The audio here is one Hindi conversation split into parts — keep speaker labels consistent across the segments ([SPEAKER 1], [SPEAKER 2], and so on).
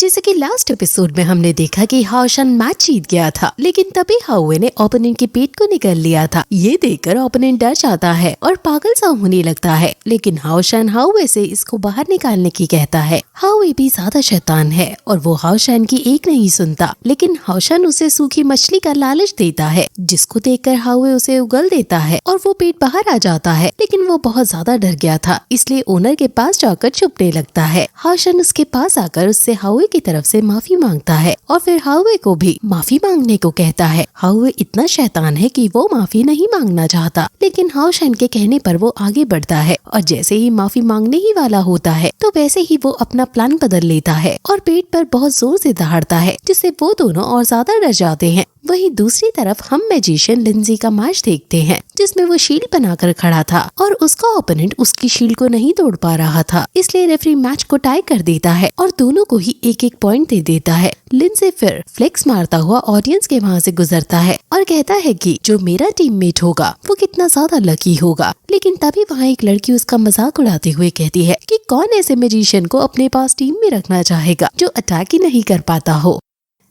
[SPEAKER 1] जैसे कि लास्ट एपिसोड में हमने देखा कि हाओशन मैच जीत गया था, लेकिन तभी हाउए ने ओपोनेंट के पेट को निकाल लिया था। ये देखकर ओपोनेंट डर जाता है और पागल सा होने लगता है, लेकिन हाओशन हाउए से इसको बाहर निकालने की कहता है। हाउए भी ज्यादा शैतान है और वो हाओशन की एक नहीं सुनता, लेकिन हाओशन उसे सूखी मछली का लालच देता है, जिसको देखकर हाउए उसे उगल देता है और वो पेट बाहर आ जाता है। लेकिन वो बहुत ज्यादा डर गया था, इसलिए ओनर के पास जाकर छुपने लगता है। हाओशन उसके पास आकर उससे हाउए की तरफ से माफी मांगता है और फिर हाउए को भी माफी मांगने को कहता है। हाउए इतना शैतान है कि वो माफी नहीं मांगना चाहता, लेकिन हाओशन के कहने पर वो आगे बढ़ता है और जैसे ही माफी मांगने ही वाला होता है तो वैसे ही वो अपना प्लान बदल लेता है और पेट पर बहुत जोर से दहाड़ता है, जिससे वो दोनों और ज्यादा डर जाते हैं। वहीं दूसरी तरफ हम मैजिशियन लिंजी का मैच देखते हैं, जिसमें वो शील्ड बनाकर खड़ा था और उसका ओपोनेंट उसकी शील्ड को नहीं तोड़ पा रहा था, इसलिए रेफरी मैच को टाई कर देता है और दोनों को ही एक एक पॉइंट दे देता है। लिंजी फिर फ्लेक्स मारता हुआ ऑडियंस के वहाँ से गुजरता है और कहता है कि जो मेरा टीममेट होगा वो कितना ज्यादा लकी होगा। लेकिन तभी वहाँ एक लड़की उसका मजाक उड़ाते हुए कहती है कि कौन ऐसे मैजिशियन को अपने पास टीम में रखना चाहेगा जो अटैक ही नहीं कर पाता हो।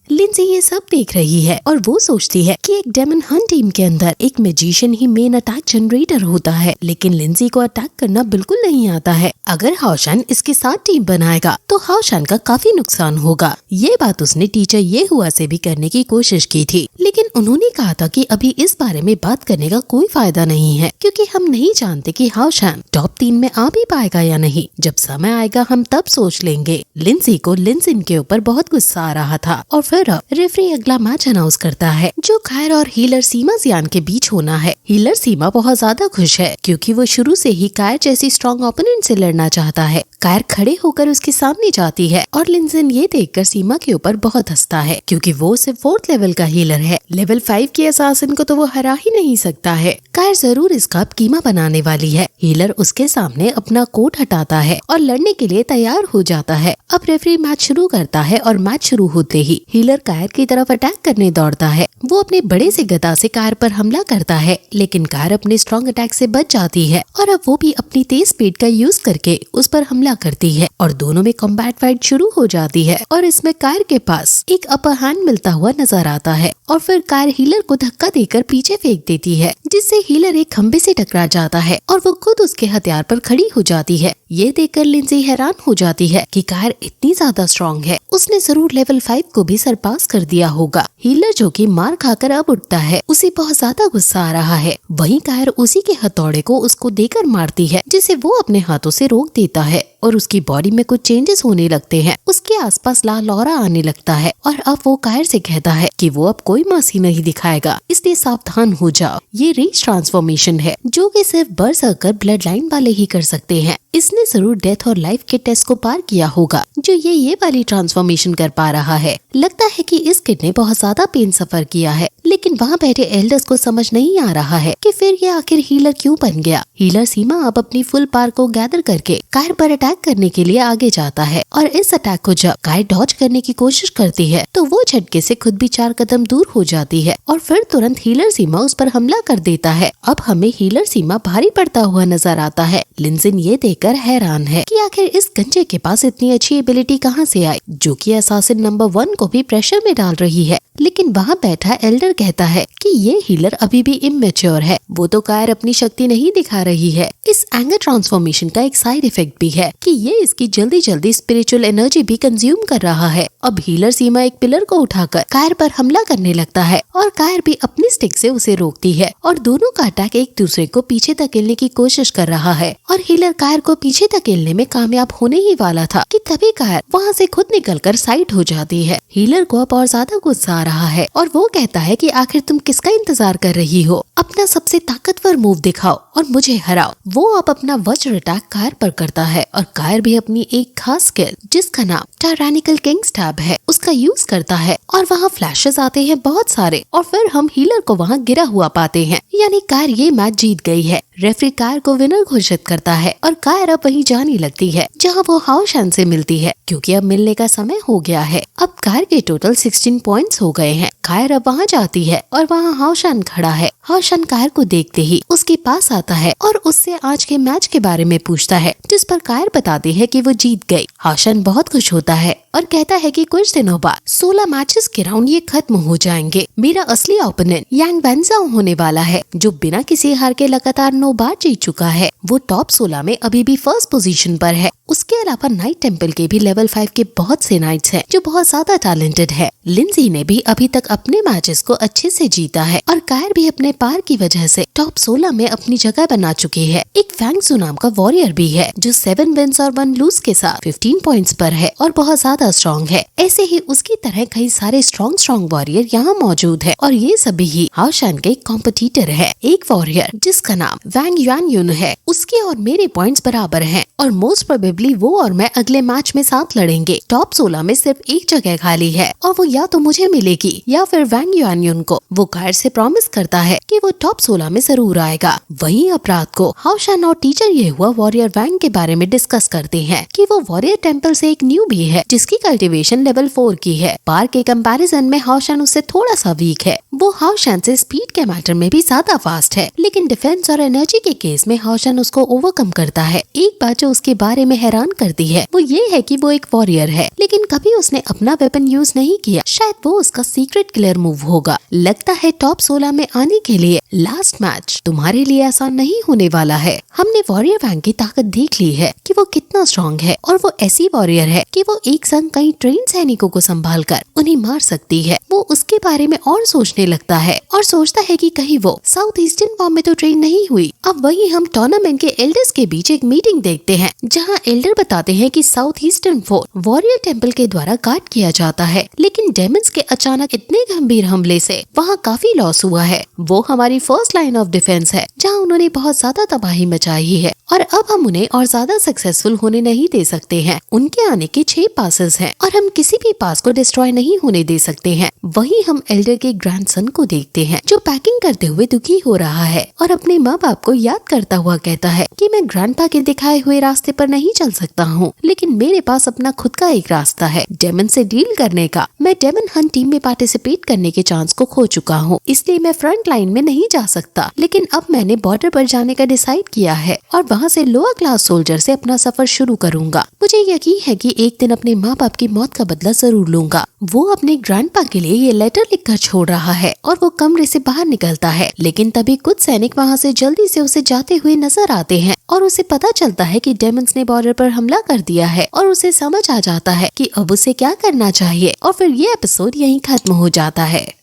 [SPEAKER 1] लिंजी ये सब देख रही है और वो सोचती है कि एक डेमन हंट टीम के अंदर एक मैजिशियन ही मेन अटैक जनरेटर होता है, लेकिन लिंजी को अटैक करना बिल्कुल नहीं आता है। अगर हाओशन इसके साथ टीम बनाएगा तो हाओशन का काफी नुकसान होगा। ये बात उसने टीचर ये हुआ से भी करने की कोशिश की थी, लेकिन उन्होंने कहा था कि अभी इस बारे में बात करने का कोई फायदा नहीं है, क्योंकि हम नहीं जानते कि हाओशन टॉप 3 में आ भी पाएगा या नहीं। जब समय आएगा हम तब सोच लेंगे। लिंजी को लिंजिन के ऊपर बहुत गुस्सा आ रहा था और फिर रेफरी अगला मैच अनाउंस करता है, जो कायर और हीलर सीमा जियान के बीच होना है। हीलर सीमा बहुत ज्यादा खुश है, क्योंकि वो शुरू से ही कायर जैसी स्ट्रॉन्ग ओपोनेंट से लड़ना चाहता है। कायर खड़े होकर उसके सामने जाती है और लिंजिन ये देखकर सीमा के ऊपर बहुत हंसता है, क्योंकि वो सिर्फ 4th लेवल का हीलर है। लेवल 5 के असासिन को तो वो हरा ही नहीं सकता है। कायर जरूर इसका कीमा बनाने वाली है। हीलर उसके सामने अपना कोट हटाता है और लड़ने के लिए तैयार हो जाता है। अब रेफरी मैच शुरू करता है और मैच शुरू होते ही हीलर कायर की तरफ अटैक करने दौड़ता है। वो अपने बड़े से गदा से कायर पर हमला करता है, लेकिन कायर अपने स्ट्रॉन्ग अटैक से बच जाती है और अब वो भी अपनी तेज स्पीड का यूज करके उस पर हमला करती है और दोनों में कॉम्बैट फाइट शुरू हो जाती है। और इसमें कायर के पास एक अपर हैंड मिलता हुआ नजर आता है और फिर कायर हीलर को धक्का देकर पीछे फेंक देती है, जिससे हीलर एक खंबे से टकरा जाता है और वो खुद उसके हथियार पर खड़ी हो जाती है। ये देखकर लिंजी हैरान हो जाती है कि कायर इतनी ज्यादा स्ट्रॉन्ग है, उसने जरूर लेवल 5 को भी सरपास कर दिया होगा। हीलर जो कि मार खाकर अब उठता है, उसे बहुत ज्यादा गुस्सा आ रहा है। वहीं कायर उसी के हथौड़े को उसको देकर मारती है, जिसे वो अपने हाथों से रोक देता है और उसकी बॉडी में कुछ चेंजेस होने लगते हैं। उसके आसपास लाल ऑरा आने लगता है और अब वो कायर से कहता है कि वो अब कोई मर्सी नहीं दिखाएगा, इसलिए सावधान हो जाओ। ये रेज ट्रांसफॉर्मेशन है जो कि सिर्फ बरसर्कर ब्लड लाइन वाले ही कर सकते हैं। इसने जरूर डेथ और लाइफ के टेस्ट को पार किया होगा, जो ये वाली ट्रांसफॉर्मेशन कर पा रहा है। लगता है कि इस किड ने बहुत ज्यादा पेन सफर किया है, लेकिन वहाँ बैठे एल्डर्स को समझ नहीं आ रहा है कि फिर ये आखिर हीलर क्यों बन गया। हीलर सीमा अब अपनी फुल पावर को गैदर करके कायर पर अटैक करने के लिए आगे जाता है और इस अटैक को जब कायर डॉज करने की कोशिश करती है तो वो झटके से खुद भी 4 कदम दूर हो जाती है और फिर तुरंत हीलर सीमा उस पर हमला कर देता है। अब हमें हीलर सीमा भारी पड़ता हुआ नजर आता है। लिंजिन ये देखकर हैरान है कि आखिर इस गंजे के पास इतनी अच्छी एबिलिटी कहाँ से आई, जो कि असासिन नंबर 1 को भी प्रेशर में डाल रही है। लेकिन वहाँ बैठा एल्डर कहता है कि ये हीलर अभी भी इमेच्योर है, वो तो कायर अपनी शक्ति नहीं दिखा रही है। इस एंगर ट्रांसफॉर्मेशन का एक साइड इफेक्ट भी है कि ये इसकी जल्दी जल्दी स्पिरिचुअल एनर्जी भी कंज्यूम कर रहा है। अब हीलर सीमा एक पिलर को उठाकर कायर पर हमला करने लगता है और कायर भी अपनी स्टिक से उसे रोकती है और दोनों का अटैक एक दूसरे को पीछे धकेलने की कोशिश कर रहा है और हीलर कायर को पीछे धकेलने में कामयाब होने ही वाला था कि तभी कायर वहाँ से खुद निकलकर साइड हो जाती है। हीलर को अब और ज्यादा गुस्सा आ रहा है और वो कहता है कि आखिर तुम किसका इंतजार कर रही हो, अपना सबसे ताकतवर मूव दिखाओ और मुझे हराओ। वो अब अपना वज्र अटैक कायर पर करता है और कायर भी अपनी एक खास स्किल जिसका नाम टायरानिकल किंग स्टैब है उसका यूज करता है और वहाँ फ्लैशेस आते हैं बहुत सारे और फिर हम हीलर को वहाँ गिरा हुआ पाते हैं। यानी कायर ये मैच जीत गई है। रेफरी कायर को विनर घोषित करता है और कायर अब वहीं जाने लगती है जहाँ वो हाओशन से मिलती है है क्योंकि अब मिलने का समय हो गया है। अब कायर के टोटल 16 पॉइंट्स हो गए हैं। कायर अब वहाँ जाती है और वहाँ हाओशान खड़ा है। हाओशान कायर को देखते ही उसके पास आता है और उससे आज के मैच के बारे में पूछता है, जिस पर कायर बताती है कि वो जीत गई। हाओशान बहुत खुश होता है और कहता है कि कुछ दिनों बाद 16 मैचेस के राउंड ये खत्म हो जाएंगे। मेरा असली ओपोनेंट यांग वेनजाओ होने वाला है, जो बिना किसी हार के लगातार 9 बार जीत चुका है। वो टॉप 16 में अभी भी फर्स्ट पोजीशन पर है। उसके अलावा नाइट टेम्पल के भी लेवल 5 के बहुत से नाइट्स हैं जो बहुत ज्यादा टैलेंटेड है। लिंजी ने भी अभी तक अपने मैचेस को अच्छे से जीता है और कायर भी अपने पार की वजह से टॉप 16 में अपनी जगह बना चुकी है। एक फैंग सू नाम का वॉरियर भी है जो 7 विंस और 1 लूज के साथ 15 पॉइंट्स पर है और बहुत ज्यादा स्ट्रॉन्ग है। ऐसे ही उसकी तरह कई सारे स्ट्रॉन्ग वॉरियर यहाँ मौजूद है और ये सभी ही हाओशान के कॉम्पिटिटर है। एक वॉरियर जिसका नाम वैंग युआनयुन है, उसके और मेरे पॉइंट्स बराबर हैं और मोस्ट प्रोबेबली वो और मैं अगले मैच में साथ लड़ेंगे। टॉप 16 में सिर्फ एक जगह खाली है और वो या तो मुझे मिलेगी या फिर वैंग युआनयुन को। वो कायर से प्रॉमिस करता है कि वो टॉप 16 में जरूर आएगा। वहीं अब रात को हाओशान और टीचर ये हुआ वॉरियर वैंग के बारे में डिस्कस करते हैं कि वो वॉरियर टेम्पल से एक न्यू भी है जिसकी कल्टीवेशन लेवल 4 की है। पार के कंपैरिजन में हाओशान उससे थोड़ा सा वीक है। वो हाओशान से स्पीड के मैटर में भी ज्यादा फास्ट है, लेकिन डिफेंस और एनर्जी के केस में हाओशान उसको ओवरकम करता है। एक बात जो उसके बारे में हैरान करती है वो ये है कि वो एक वॉरियर है, लेकिन कभी उसने अपना वेपन यूज नहीं किया। शायद वो उसका सीक्रेट किलर मूव होगा। लगता है टॉप 16 में आने के लिए लास्ट मैच तुम्हारे लिए आसान नहीं होने वाला है। हमने वॉरियर वैंग की ताकत देख ली है कि वो कितना स्ट्रॉन्ग है और वो ऐसी वॉरियर है कि वो एक संग कई ट्रेन सैनिकों को संभाल कर उन्हें मार सकती है। वो उसके बारे में और सोचने लगता है और सोचता है कि कहीं वो साउथ ईस्टर्न फॉर्म में तो ट्रेन नहीं हुई। अब वही हम टूर्नामेंट के एल्डर्स के बीच एक मीटिंग देखते हैं जहां एल्डर बताते हैं कि south eastern fort warrior temple के द्वारा गार्ड किया जाता है, लेकिन डेमन्स के अचानक इतने गंभीर हमले से वहाँ काफी लॉस हुआ है। वो हमारी फर्स्ट लाइन ऑफ डिफेंस है जहाँ उन्होंने बहुत ज्यादा तबाही मचाई है और अब हम उन्हें और ज्यादा सक्सेसफुल होने नहीं दे सकते हैं। उनके आने के 6 पासेस हैं और हम किसी भी पास को डिस्ट्रॉय नहीं होने दे सकते हैं। वहीं हम एल्डर के ग्रैंडसन को देखते हैं जो पैकिंग करते हुए दुखी हो रहा है और अपने माँ बाप को याद करता हुआ कहता है कि मैं ग्रैंडपा के दिखाए हुए रास्ते पर नहीं चल सकता हूँ, लेकिन मेरे पास अपना खुद का एक रास्ता है डेमन से डील करने का। मैं डेमन हंट टीम में पार्टिसिपेट करने के चांस को खो चुका हूँ, इसलिए मैं फ्रंट लाइन में नहीं जा सकता, लेकिन अब मैंने बॉर्डर पर जाने का डिसाइड किया है और वहाँ से लोअर क्लास सोल्जर से अपना सफर शुरू करूंगा। मुझे यकीन है कि एक दिन अपने माँ बाप की मौत का बदला जरूर लूंगा। वो अपने ग्रैंडपा के लिए ये लेटर लिखकर छोड़ रहा है और वो कमरे से बाहर निकलता है, लेकिन तभी कुछ सैनिक वहाँ से जल्दी से उसे जाते हुए नजर आते हैं और उसे पता चलता है कि डेमन्स ने बॉर्डर पर हमला कर दिया है और उसे समझ आ जाता है कि अब उसे क्या करना चाहिए और फिर ये एपिसोड यहीं खत्म हो जाता है।